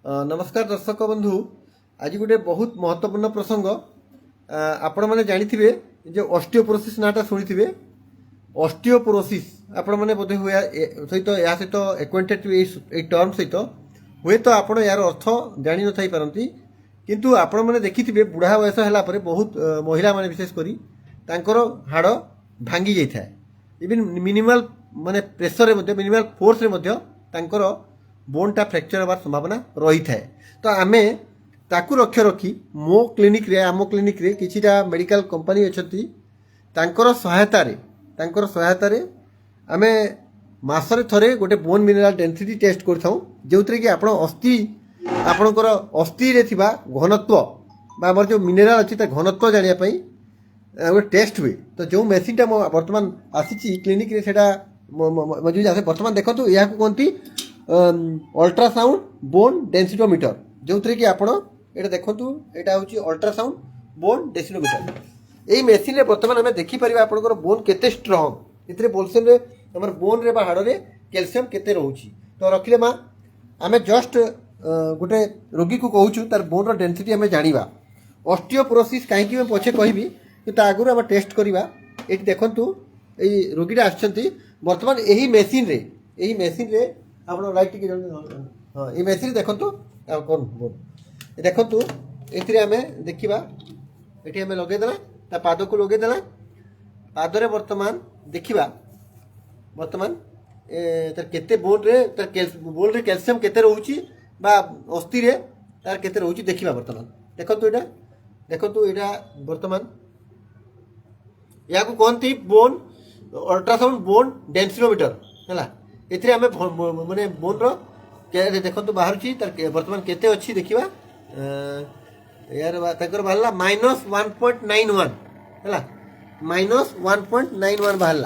नमस्कार दर्शक बंधु। आज गोटे बहुत महत्वपूर्ण प्रसंग। आपण मैंने जानी जो ऑस्टियोपोरोसिस नाटा शुणी ऑस्टियोपोरोसिस आपण मैंने बोधे हुए सहित या सहित एक्वेंटेड टर्म सहित हुए तो आप यार अर्थ जानी न पारती किंतु आपण मैंने देखिथे बुढ़ा बयस है बहुत महिला माने विशेषकर तांकर हाड़ भांगी जाए इवन मिनिमल माने प्रेसर मिनिमल फोर्स तांकर बोनटा फ्रैक्चर होवार संभावना रही थाए। तो आमे ताकू रक्ष रखी मो क्लिनिक रे आम क्लिनिक रे किछिटा मेडिकल कंपनी अच्छी तांकर सहायता रे आमे मासरे थरे गोटे बोन मिनरल डेंसिटी टेस्ट करथाऊ जो कि आपण अस्थि आपणकर अस्थि रे थिबा घनत्व बा हमर जो मिनरल अछि ता घनत्व जानिया पई गोटे टेस्ट हुए। तो जो मेसीनटा वर्तमान आसी क्लिनिक रे सेटा मौजूद आसे वर्तमान देखो या कहती अल्ट्रासाउंड बोन डेंसिटोमीटर जो कि आप देखो यहाँ हूँ अल्ट्रासाउंड बोन डेंसिटोमीटर। यही मेसीन रे वर्तमान आम देखिपर आपंकर बोन केते स्ट्रंग ये बोलसेन आम बोन रे हाड़ में कैल्शियम केते रोची। तो रखिले माँ आम जस्ट गोटे रोगी को कहूँ तार बोन रो डेंसिटी आम जाना ऑस्टियोपोरोसिस कहीं पछे कहबी कि आगुरी आम टेस्ट करवा। ये देखु यही रोगीटा आसछंती वर्तमान यही मेसीन रे आप लाइट टी हाँ ये मेसीन देखु कौन बोन देखु ये आम देखा ये आम लगेदेला ता पाद को लगेदेला पादरे वर्तमान देखा वर्तमान तार केते बोन रे कैल्शियम केते रोची बा अस्थि रे तार केते रोची देखा वर्तमान देखो यहाँ वर्तमान या कहती बोन अल्ट्रासाउंड बोन डेंसिटोमीटर है ये आम माने बोन रो देखो बाहर वर्तमान केते अच्छी देखा यार बाहर -1.91 है -1.91 बाहर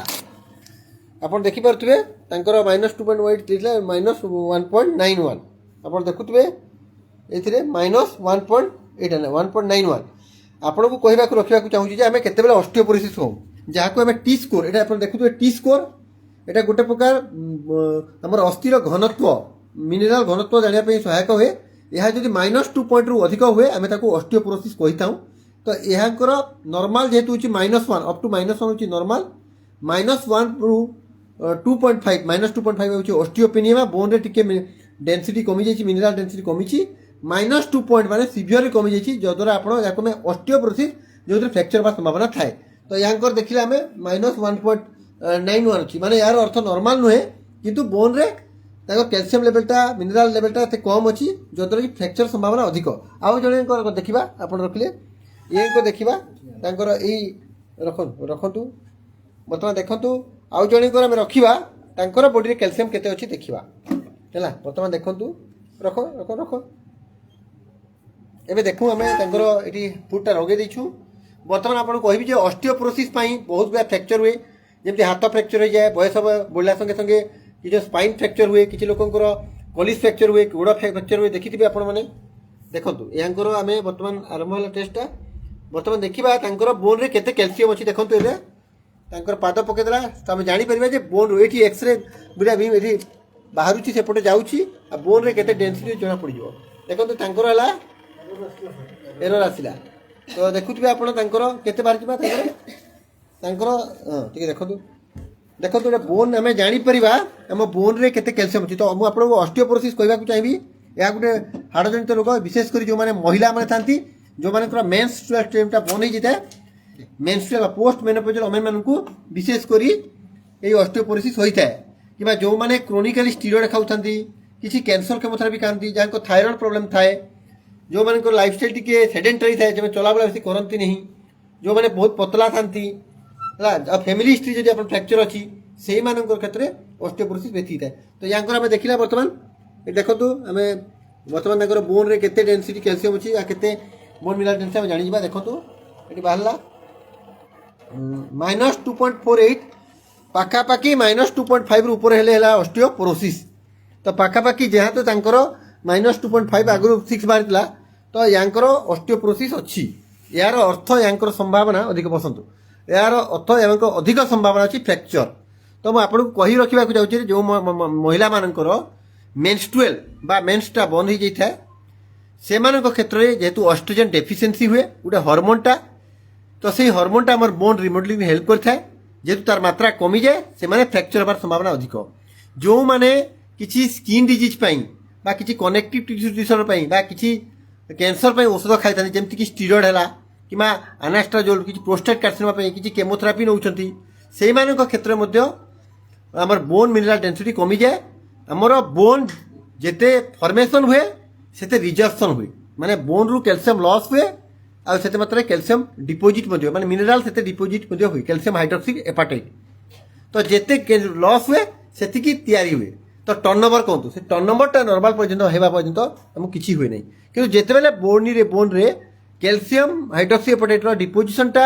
आप देखिपे -2.8 -1.91 आप देखुए ये -1.8 आपन को कहवा रखा चाहूँगी आम केते ऑस्टियोपोरोसिस हो जहाँ को टी स्कोर ये देखुए टी स्कोर ये गोटे प्रकार आमर अस्थिर घनत्व मिनरल घनत्व जानापी सहायक हुए। यह जब -2 रु अधिक हुए आम ऑस्टियोपोरोसिस कही था। तो यहाँ नॉर्मल जेहेतु -1 अप टू -1 हूँ नॉर्मल -1 रु 2.5 -2.5 हूँ ऑस्टियोपेनिया बोन रे टिके डेंसिटी कमी जाइए मिनरल डेंसिटी कमी -2 पॉइंट माने सीवियर कमी जाइए जद्वारा आप ऑस्टियोपोरोसिस जो फ्रैक्चर होगा संभावना थाए। तो यहाँ देखिए आम -1.91 अच्छी माने यार अर्थ नॉर्मल नुहे किंतु बोन रे कैल्शियम लेवलटा मिनरल लेवलटा एत कम अच्छी जद्वारा कि फ्रैक्चर संभावना अधिक। आउ जन देखा आप रखिले ये देखा रखु बर्तमान देखु आउ जन आम रखा बॉडी रे कैल्शियम केते अच्छी देखा है बर्तमान देखु रख रख रख एबे देखू आम ये फुटटा लगे देछू। बर्तमान आपको कहबी ऑस्टियोपोरोसिस बहुत गुड़ा फ्रैक्चर हुए जमी हाथ फ्रैक्चर हो जाए बयस बढ़ला संगे संगे कि स्पाइन फ्रैक्चर हुए किसी लोकंर कॉलिज फ्रैक्चर हुए गोड़ फ्रैक्चर हुए देखी आपण मैंने देखो यहाँ आम बर्तमान आरंभ है टेस्टा बर्तमान देखा बोन रे केते कैल्शियम अच्छी देखो ये पाद पकईदेला तो आम जापर बोन ये एक्सरे गुड़ा ये बाहर सेपटे जाऊँगी बोन रे केते डेंसिटी जना पड़ देखो है एरर आसला। तो देखुए आप केते बाहर देखो देखो गोटे बोन आम जापर आम बोन रे केते कैल्शियम अच्छी। तो मुझे आपको ऑस्टियोपोरोसिस कहवाक चाहिए यह गोटे हाड़ जनित रोग विशेषकर जो मैंने महिला मैंने था जो मैंने मेन्स्ट्रुअल टाइमटा बंद हो जाए मेन्स्ट्रुअल पोस्ट मेनोपॉजल वोमेन मानू विशेषकर ये ऑस्टियोपोरोसिस होता है कि जो मैंने क्रोनिकली स्टीरॉयड खाऊँ किसी कैंसर केमोथेरापी खाती जहाँ थायराइड प्रोब्लेम थाए जो मैंने लाइफस्टाइल टी सेडेंटरी थाए जो चलाबला बेसी करती नहीं जो मैंने बहुत पतला था फैमिली हिस्ट्री जब आप फ्रैक्चर अच्छी से क्षेत्र में ऑस्टियोपोरोसिस बेसी थाए। तो यहाँ आम देखला बर्तमान देखो आम बर्तमान बोन रे केते डेंसिटी कैल्शियम अच्छी केते बोन मिनरल डेंसिटी आम जानी देखो ये बाहर -2.48 पाखापाखि -2.5 ऊपर हेले ऑस्टियोपोरोसिस। तो पाखापाखि जहाँ तो -2.5 आगु 6 बाहर तो यहाँ ऑस्टियोपोरोसिस अच्छी यार अर्थ यहाँ संभावना अधिक बसंतु यार अर्थ यहाँ अधिक संभावना अच्छी फ्रैक्चर। तो मुझे आपको रखा चाहिए जो महिला मानकर मेन्स्ट्रुअल बा मेन्सटा बंद हो जाए ସେମାନଙ୍କ କ୍ଷେତ୍ରରେ ଯେହେତୁ ଅଷ୍ଟ୍ରୋଜେନ୍ ଡେଫିସିଏନ୍ସି ହୁଏ ଗୋଟେ ହର୍ମୋନ୍ଟା, ତ ସେଇ ହର୍ମୋନ୍ଟା ଆମର ବୋନ୍ ରିମୋଡେଲିଂ ହେଲ୍ପ କରିଥାଏ। ଯେହେତୁ ତାର ମାତ୍ରା କମିଯାଏ ସେମାନେ ଫ୍ରାକ୍ଚର ହେବାର ସମ୍ଭାବନା ଅଧିକ। ଯେଉଁମାନେ କିଛି ସ୍କିନ୍ ଡିଜିଜ୍ ପାଇଁ ବା କିଛି କନେକ୍ଟିଭ୍ ଟିସ୍ୟୁ ଡିସଅର୍ଡର ପାଇଁ ବା କିଛି କ୍ୟାନ୍ସର ପାଇଁ ଔଷଧ ଖାଇଥାନ୍ତି, ଯେମିତିକି ଷ୍ଟିରଏଡ୍ ହେଲା କିମ୍ବା ଆନାଷ୍ଟ୍ରାଜୋଲ୍, କିଛି ପ୍ରୋଷ୍ଟେଟ୍ କାର୍ସିନୋମା ପାଇଁ କିଛି କେମୋଥେରାପି ନେଉଛନ୍ତି, ସେଇମାନଙ୍କ କ୍ଷେତ୍ରରେ ମଧ୍ୟ ଆମର ବୋନ୍ ମିନେରାଲ ଡେନ୍ସିଟି କମିଯାଏ। ଆମର ବୋନ୍ ଯେତେ ଫର୍ମେସନ୍ ହୁଏ ସେତେ ରିଜର୍ପସନ୍ ହୁଏ, ମାନେ ବୋନ୍ରୁ କ୍ୟାଲସିୟମ୍ ଲସ୍ ହୁଏ ଆଉ ସେତେ ମାତ୍ରାରେ କ୍ୟାଲସିୟମ୍ ଡିପୋଜିଟ୍ ମଧ୍ୟ, ମାନେ ମିନେରାଲ ସେତେ ଡିପୋଜିଟ୍ ମଧ୍ୟ ହୁଏ, କ୍ୟାଲସିୟମ୍ ହାଇଡ୍ରୋକ୍ସି ଏପାଟାଇଟ୍। ତ ଯେତେ ଲସ୍ ହୁଏ ସେତିକି ତିଆରି ହୁଏ। ତ ଟର୍ନ ଓଭର କୁହନ୍ତୁ, ସେ ଟର୍ନ ଓଭରଟା ନର୍ମାଲ ପର୍ଯ୍ୟନ୍ତ ହେବା ପର୍ଯ୍ୟନ୍ତ ଆମକୁ କିଛି ହୁଏ ନାହିଁ। କିନ୍ତୁ ଯେତେବେଳେ ବୋନ୍ରେ କ୍ୟାଲସିୟମ୍ ହାଇଡ୍ରୋକ୍ସି ଏପାଟାଇଟ୍ର ଡିପୋଜିସନ୍ଟା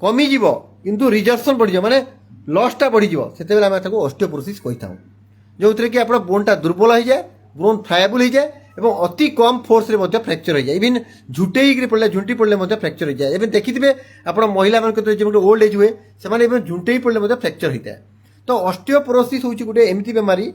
କମିଯିବ କିନ୍ତୁ ରିଜର୍ପସନ୍ ବଢ଼ିଯିବ, ମାନେ ଲସ୍ଟା ବଢ଼ିଯିବ, ସେତେବେଳେ ଆମେ ତାକୁ ଅଷ୍ଟିଓପୋରୋସିସ୍ କହିଥାଉ। ଯେଉଁଥିରେ କି ଆପଣ ବୋନ୍ଟା ଦୁର୍ବଳ ହେଇଯାଏ, ବୋନ୍ ଫ୍ରାଏବୁଲ୍ ହେଇଯାଏ ଏବଂ ଅତି କମ୍ ଫୋର୍ସରେ ମଧ୍ୟ ଫ୍ରାକ୍ଚର ହେଇଯାଏ। ଇଭିନ୍ ଝୁଣ୍ଟେଇକି ପଡ଼ିଲେ, ଝୁଣ୍ଟି ପଡ଼ିଲେ ମଧ୍ୟ ଫ୍ରାକ୍ଚର ହେଇଯାଏ। ଏବେ ଦେଖିଥିବେ ଆପଣ ମହିଳାମାନଙ୍କ କ୍ଷେତ୍ରରେ ଯେମିତି ଓଲ୍ଡ ଏଜ୍ ହୁଏ ସେମାନେ ଏବେ ଝୁଣ୍ଟେଇ ପଡ଼ିଲେ ମଧ୍ୟ ଫ୍ରାକ୍ଚର ହେଇଥାଏ। ତ ଅଷ୍ଟିଓପୋରୋସିସ୍ ହେଉଛି ଗୋଟେ ଏମିତି ବେମାରୀ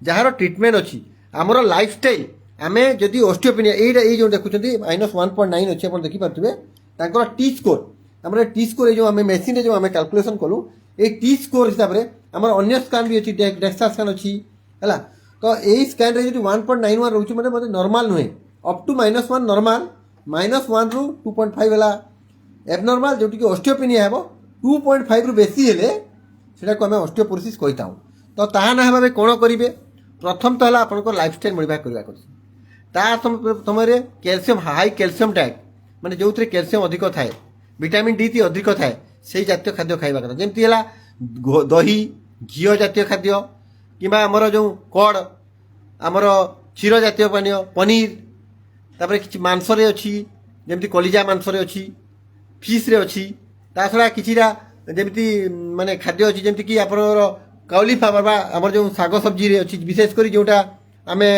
ଯାହାର ଟ୍ରିଟମେଣ୍ଟ ଅଛି। ଆମର ଲାଇଫଷ୍ଟାଇଲ୍, ଆମେ ଯଦି ଅଷ୍ଟିଓପେନିଆ ଏଇ ଯେଉଁ ଦେଖୁଛନ୍ତି -1.9 ଅଛି ଆପଣ ଦେଖିପାରୁଥିବେ, ତାଙ୍କର ଟି ସ୍କୋର, ଆମର ଟି ସ୍କୋର ଏଇ ଯେଉଁ ଆମେ ମେସିନ୍ରେ ଯେଉଁ ଆମେ କାଲକୁଲେସନ୍ କଲୁ, এই ଟି ସ୍କୋର ହିସାବରେ ଆମର ଅନ୍ୟ ସ୍କାନ୍ ବି ଅଛି, ଡେକ୍ସା ସ୍କାନ୍ ଅଛି ହେଲା। ତ ଏଇ ସ୍କାନ୍ରେ ଯଦି 1.91 ରହୁଛି ମାନେ ମୋତେ ନର୍ମାଲ ନୁହେଁ, ଅପ୍ ଟୁ -1 ନର୍ମାଲ, -1ରୁ 2.5 ହେଲା ଏବନର୍ମାଲ, ଯେଉଁଠିକି ଅଷ୍ଟିଓପେନିଆ ହେବ। 2.5ରୁ ବେଶୀ ହେଲେ ସେଟାକୁ ଆମେ ଅଷ୍ଟିଓପୋରୋସିସ୍ କହିଥାଉ। ତ ତାହା ନ ହେବା କ'ଣ କରିବେ? ପ୍ରଥମ ତ ହେଲା ଆପଣଙ୍କ ଲାଇଫଷ୍ଟାଇଲ୍ ମଡ଼ିଫାଏ କରିବା କଥା। ତା ସମୟରେ କ୍ୟାଲସିୟମ୍, ହାଇ କ୍ୟାଲସିୟମ୍ ଡାଏଟ୍, ମାନେ ଯେଉଁଥିରେ କ୍ୟାଲସିୟମ୍ ଅଧିକ ଥାଏ, ଭିଟାମିନ୍ ଡି ଅଧିକ ଥାଏ, ସେଇ ଜାତୀୟ ଖାଦ୍ୟ ଖାଇବା କଥା। ଯେମିତି ହେଲା ଦହି, ଘିଅ ଜାତୀୟ ଖାଦ୍ୟ କିମ୍ବା ଆମର ଯେଉଁ କଡ଼, ଆମର କ୍ଷୀର ଜାତୀୟ ପାନୀୟ, ପନିର, ତାପରେ କିଛି ମାଂସରେ ଅଛି ଯେମିତି କଲିଜା ମାଂସରେ ଅଛି, ଫିସ୍ରେ ଅଛି। ତା ଛଡ଼ା କିଛିଟା ଯେମିତି ମାନେ ଖାଦ୍ୟ ଅଛି ଯେମିତିକି ଆପଣଙ୍କର କାଉଲିଫ୍ଲାୱାର ବା ଆମର ଯେଉଁ ଶାଗ ସବଜିରେ ଅଛି, ବିଶେଷ କରି ଯେଉଁଟା ଆମେ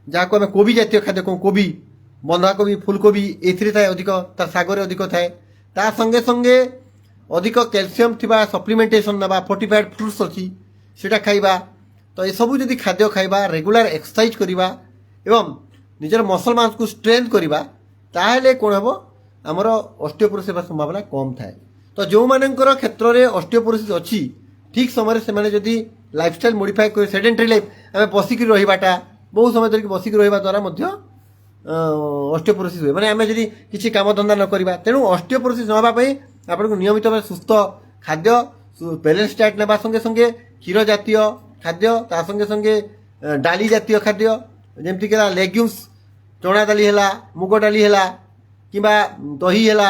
ଯାହାକୁ ଆମେ କୋବି ଜାତୀୟ ଖାଦ୍ୟ କହୁ, କୋବି, ବନ୍ଧାକୋବି, ଫୁଲକୋବି ଏଥିରେ ଥାଏ ଅଧିକ, ତା ଶାଗରେ ଅଧିକ ଥାଏ। ତା ସଙ୍ଗେ ସଙ୍ଗେ ଅଧିକ କ୍ୟାଲସିୟମ୍ ଥିବା ସପ୍ଲିମେଣ୍ଟେସନ୍ ନେବା, ଫୋର୍ଟିଫାଏଡ୍ ଫ୍ରୁଟ୍ସ ଅଛି ସେଇଟା ଖାଇବା। ତ ଏସବୁ ଯଦି ଖାଦ୍ୟ ଖାଇବା, ରେଗୁଲାର ଏକ୍ସରସାଇଜ୍ କରିବା ଏବଂ ନିଜର ମସଲ୍ ମାସ୍କୁ ଷ୍ଟ୍ରେନ୍ଥ କରିବା, ତାହେଲେ କ'ଣ ହେବ, ଆମର ଅଷ୍ଟିଓପୋରୋସିସ୍ ହେବାର ସମ୍ଭାବନା କମ୍ ଥାଏ। ତ ଯେଉଁମାନଙ୍କର କ୍ଷେତ୍ରରେ ଅଷ୍ଟିଓପୋରୋସିସ୍ ଅଛି, ଠିକ୍ ସମୟରେ ସେମାନେ ଯଦି ଲାଇଫଷ୍ଟାଇଲ୍ ମୋଡ଼ିଫାଏ କରି, ସେଡେଣ୍ଟାରୀ ଲାଇଫ୍, ଆମେ ବସିକି ରହିବାଟା, ବହୁ ସମୟ ଧରିକି ବସିକି ରହିବା ଦ୍ୱାରା ମଧ୍ୟ ଅଷ୍ଟିଓପୋରୋସିସ୍ ହୁଏ, ମାନେ ଆମେ ଯଦି କିଛି କାମଧନ୍ଦା ନ କରିବା। ତେଣୁ ଅଷ୍ଟିଓପୋରୋସିସ୍ ନ ହେବା ପାଇଁ ଆପଣଙ୍କୁ ନିୟମିତ ଭାବେ ସୁସ୍ଥ ଖାଦ୍ୟ, ବ୍ୟାଲେନ୍ସ ଡାଏଟ୍ ନେବା ସଙ୍ଗେ ସଙ୍ଗେ କ୍ଷୀର ଜାତୀୟ ଖାଦ୍ୟ, ତା ସଙ୍ଗେ ସଙ୍ଗେ ଡାଲି ଜାତୀୟ ଖାଦ୍ୟ ଯେମିତିକି ହେଲା ଲେଗ୍ୟୁମ୍ସ, ଚଣା ଡାଲି ହେଲା, ମୁଗ ଡାଲି ହେଲା କିମ୍ବା ଦହି ହେଲା,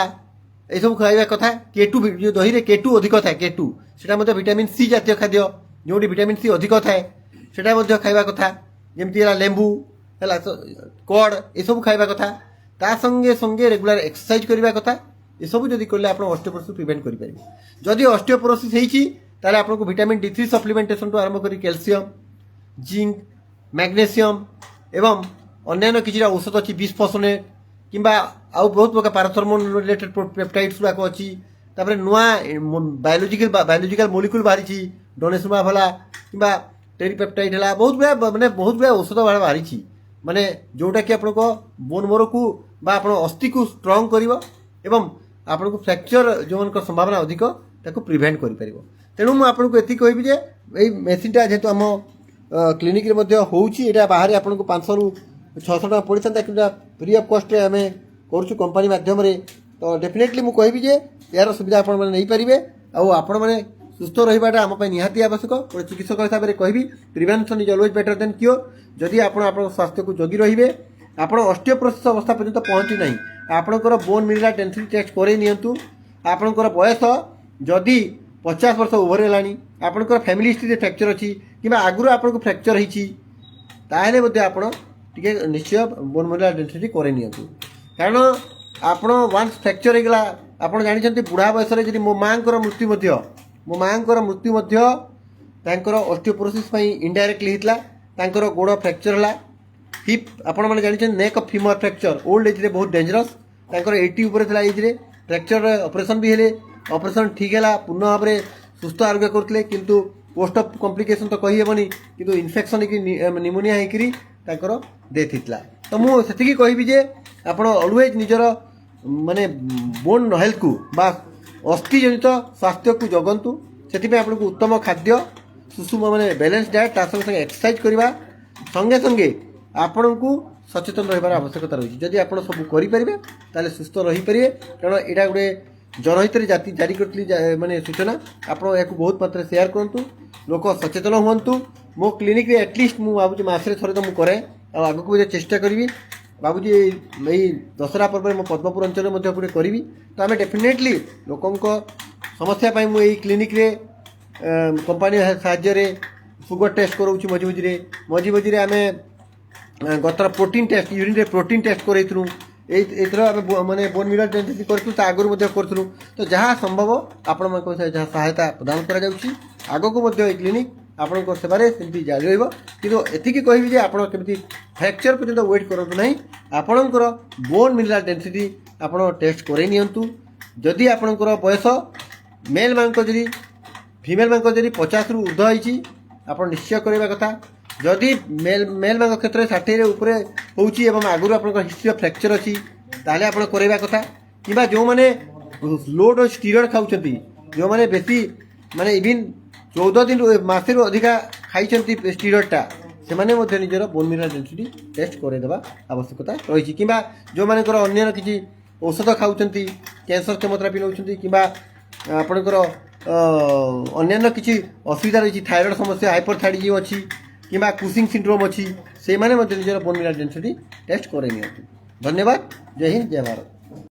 ଏସବୁ ଖାଇବା କଥା। କେଟୁ, ଯେଉଁ ଦହିରେ କେଟୁ ଅଧିକ ଥାଏ, କେଟୁ ସେଇଟା ମଧ୍ୟ ଭିଟାମିନ୍ ସି ଜାତୀୟ ଖାଦ୍ୟ, ଯେଉଁଠି ଭିଟାମିନ୍ ସି ଅଧିକ ଥାଏ ସେଇଟା ମଧ୍ୟ ଖାଇବା କଥା। ଯେମିତି ହେଲା ଲେମ୍ବୁ ହେଲା, କଡ଼, ଏସବୁ ଖାଇବା କଥା। ତା ସଙ୍ଗେ ସଙ୍ଗେ ରେଗୁଲାର ଏକ୍ସରସାଇଜ୍ କରିବା କଥା। ଏସବୁ ଯଦି କଲେ ଆପଣ ଅଷ୍ଟିଓପୋରୋସିସ୍ ପ୍ରିଭେଣ୍ଟ କରିପାରିବେ। ଯଦି ଅଷ୍ଟିଓପୋରୋସିସ୍ ହେଇଛି ତାହେଲେ ଆପଣଙ୍କୁ ଭିଟାମିନ୍ D3 ସପ୍ଲିମେଣ୍ଟେସନ୍ଠୁ ଆରମ୍ଭ କରି କ୍ୟାଲସିୟମ୍, ଜିଙ୍କ୍, ମ୍ୟାଗ୍ନେସିୟମ୍ ଏବଂ ଅନ୍ୟାନ୍ୟ କିଛିଟା ଔଷଧ ଅଛି, ବିସ୍ଫୋସନେଟ୍ କିମ୍ବା ଆଉ ବହୁତ ପ୍ରକାର ପାରାଥର୍ମୋନ୍ ରିଲେଟେଡ୍ ପେପ୍ଟାଇଡ୍ସ ଗୁଡ଼ାକ ଅଛି। ତାପରେ ନୂଆ ବାୟୋଲୋଜିକାଲ ମୋଲିକୁଲ ବାହାରିଛି, ଡୋନେସୁମା ଭଲା କିମ୍ବା ଟେରିପେପ୍ଟାଇଡ୍ ହେଲା, ବହୁତ ଗୁଡ଼ାଏ ଔଷଧ ବାହାରିଛି, ମାନେ ଯେଉଁଟାକି ଆପଣଙ୍କ ବୋନ୍ ମରୋକୁ ବା ଆପଣ ଅସ୍ଥିକୁ ଷ୍ଟ୍ରଙ୍ଗ କରିବ ଏବଂ ଆପଣଙ୍କୁ ଫ୍ରାକ୍ଚର ଯେଉଁମାନଙ୍କର ସମ୍ଭାବନା ଅଧିକ ତାକୁ ପ୍ରିଭେଣ୍ଟ କରିପାରିବ। ତେଣୁ ମୁଁ ଆପଣଙ୍କୁ ଏତିକି କହିବି ଯେ ଏଇ ମେସିନ୍ଟା ଯେହେତୁ ଆମ କ୍ଲିନିକ୍ରେ ମଧ୍ୟ ହେଉଛି, ଏଇଟା ବାହାରେ ଆପଣଙ୍କୁ 500ରୁ 600 ଟଙ୍କା ପଡ଼ିଥାନ୍ତା, କିନ୍ତୁ ଫ୍ରି ଅଫ୍ କଷ୍ଟରେ ଆମେ କରୁଛୁ କମ୍ପାନୀ ମାଧ୍ୟମରେ। ତ ଡେଫିନେଟଲି ମୁଁ କହିବି ଯେ ଏହାର ସୁବିଧା ଆପଣମାନେ ନେଇପାରିବେ। ଆଉ ଆପଣମାନେ ସୁସ୍ଥ ରହିବାଟା ଆମ ପାଇଁ ନିହାତି ଆବଶ୍ୟକ। ଗୋଟେ ଚିକିତ୍ସକ ହିସାବରେ କହିବି, prevention is always better then cure. ଯଦି ଆପଣ ଆପଣଙ୍କ ସ୍ୱାସ୍ଥ୍ୟକୁ ଜଗି ରହିବେ, ଆପଣ ଅଷ୍ଟିଓପୋରୋସିସ୍ ଅବସ୍ଥା ପର୍ଯ୍ୟନ୍ତ ପହଞ୍ଚି ନାହିଁ, ଆପଣଙ୍କର ବୋନ୍ ମିନେରାଲ ଡେନ୍ସିଟି ଟେଷ୍ଟ କରେଇ ନିଅନ୍ତୁ। ଆପଣଙ୍କର ବୟସ ଯଦି 50 ବର୍ଷ ଓଭର ହେଲାଣି, ଆପଣଙ୍କର ଫ୍ୟାମିଲି ହିଷ୍ଟ୍ରିରେ ଫ୍ରାକ୍ଚର ଅଛି କିମ୍ବା ଆଗରୁ ଆପଣଙ୍କୁ ଫ୍ରାକ୍ଚର ହେଇଛି, ତାହେଲେ ମଧ୍ୟ ଆପଣ ଟିକେ ନିଶ୍ଚୟ ବୋନ୍ ମିନେରାଲ ଡେନ୍ସିଟି କରେଇ ନିଅନ୍ତୁ। କାରଣ ଆପଣ ୱାନ୍ସ ଫ୍ରାକ୍ଚର ହେଇଗଲା, ଆପଣ ଜାଣିଛନ୍ତି ବୁଢ଼ା ବୟସରେ ଯଦି ମୋ ମାଆଙ୍କର ମୃତ୍ୟୁ ମଧ୍ୟ ତାଙ୍କର ଅଷ୍ଟିଓପୋରୋସିସ୍ ପାଇଁ ଇନଡାଇରେକ୍ଟଲି ହେଇଥିଲା। ତାଙ୍କର ଗୋଡ଼ ଫ୍ରାକ୍ଚର ହେଲା, ହିପ୍, ଆପଣମାନେ ଜାଣିଛନ୍ତି ନେକ୍ ଅଫ୍ ଫିମର ଫ୍ରାକ୍ଚର ଓଲ୍ଡ ଏଜ୍ରେ ବହୁତ ଡେଞ୍ଜରସ୍। ତାଙ୍କର 80 ଉପରେ ଥିଲା ଏଜ୍ରେ, ଫ୍ରାକ୍ଚର ଅପରେସନ୍ ବି ହେଲେ, ଅପରେସନ୍ ଠିକ୍ ହେଲା, ପୂର୍ଣ୍ଣ ଭାବରେ ସୁସ୍ଥ ଆରୋଗ୍ୟ କରୁଥିଲେ। କିନ୍ତୁ ପୋଷ୍ଟ ଅଫ୍ କମ୍ପ୍ଲିକେସନ୍ ତ କହିହେବନି, କିନ୍ତୁ ଇନଫେକ୍ସନ୍ ହେଇକି ନିମୋନିଆ ହେଇକିରି ତାଙ୍କର ଡେଥ୍ ହେଇଥିଲା। तो मुझे कहबी जे आप अलवेज निजर माने बोन हेल्थ को बा अस्थि जनित स्वास्थ्य को जगंतु से आपको उत्तम खाद्य सुषुम माने बैलेंस डाएट ता संगे संगे एक्सरसाइज करवा संगे संगे आपण को सचेतन रही आवश्यकता रही जदि आप सब करेंगे सुस्थ रहीपर कारण यहाँ गोटे जनहित जाति जारी करी माने सूचना आप बहुत मात्रा शेयर करूँ लोक सचेतन हूँ मो क्लिनिक एटलिस्ट मुझे भावी मसरे थे तो मुझे आग को चेष्टा करी बाबूजी यही दशहरा पर्व मो पद्मपुर अंचल में करी तो आम डेफिनेटली लोकों समस्या मुझे क्लिनिक रे कंपानी साहाय्य सुगर टेस्ट कराऊँ मझी मझी आम गतर प्रोटीन टेस्ट यूरिन रे प्रोटीन टेस्ट कराइलु एथर आम माने बोन मिरर डेंसिटी करूँ आगुरी करूँ तो जहाँ संभव आपण मान जहाँ सहायता प्रदान करा आगक क्लिनिक आपण सेवारे सेमती जारी रही कि कहबी जे आपण केमती फ्रैक्चर पर्यंत वेट करूँ ना आपणकर बोन मिनरल डेंसिटी आपण टेस्ट करे नियंतु जदि आपणकर बयस मेल मानक जदि फीमेल मानक जदि 50 रु ऊर्ध्व होईची आपण निश्चय करबा कथा जदि मेल मानक क्षेत्र में 60 ऊपर होउची एवं आगुरी आपणकर हिस्ट्री ऑफ फ्रैक्चर अच्छी ताले आपण करबा कथा किबा जो माने लो डोज स्टीरॉयड खाउछंती जो माने बेसी माने इवन 14 दिन मासे रु अधिका खाइछंती स्टीरॉयडटा से माने मध्य निजर बोन मिनरल डेंसिटी टेस्ट करदेवा आवश्यकता रही कि जो मानकर अन्य किसी औषध खाउछंती कैंसर केमोथेरापी नौछंती किबा आपणकर अन्य किसी असुविधा रही थायराइड समस्या हाइपरथायरॉइडिज्म अच्छी किबा कुशिंग सिंड्रोम अच्छी से माने मध्य निजर बोन मिनरल डेंसिटी टेस्ट करे नियंतु। धन्यवाद। जय हिंद जय भारत।